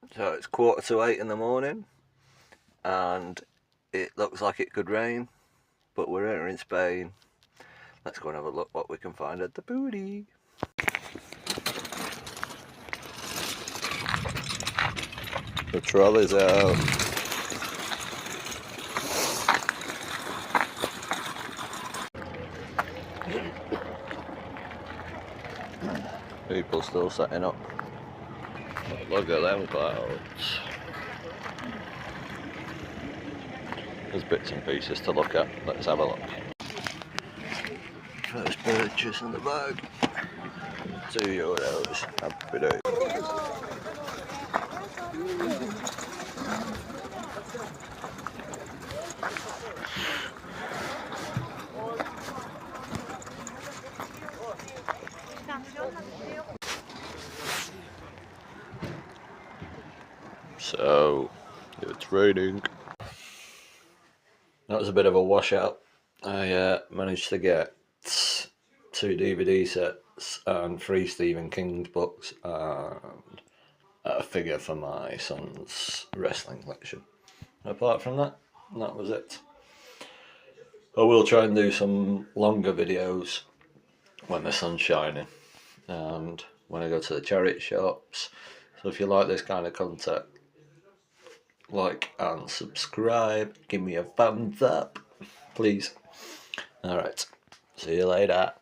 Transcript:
So it's 7:45 in the morning and it looks like it could rain, but we're here in Spain. Let's go and have a look what we can find at the booty. The trolley's out. People still setting up. Look at them clouds. There's bits and pieces to look at. Let's have a look. First purchase in the bag. €2. Happy day. So it's raining. That was a bit of a washout. I managed to get 2 DVD sets and 3 Stephen King books and a figure for my son's wrestling collection. Apart from that, that was it. I will try and do some longer videos when the sun's shining and when I go to the charity shops. So if you like this kind of content, like and subscribe, give me a thumbs up, please. Alright, see you later.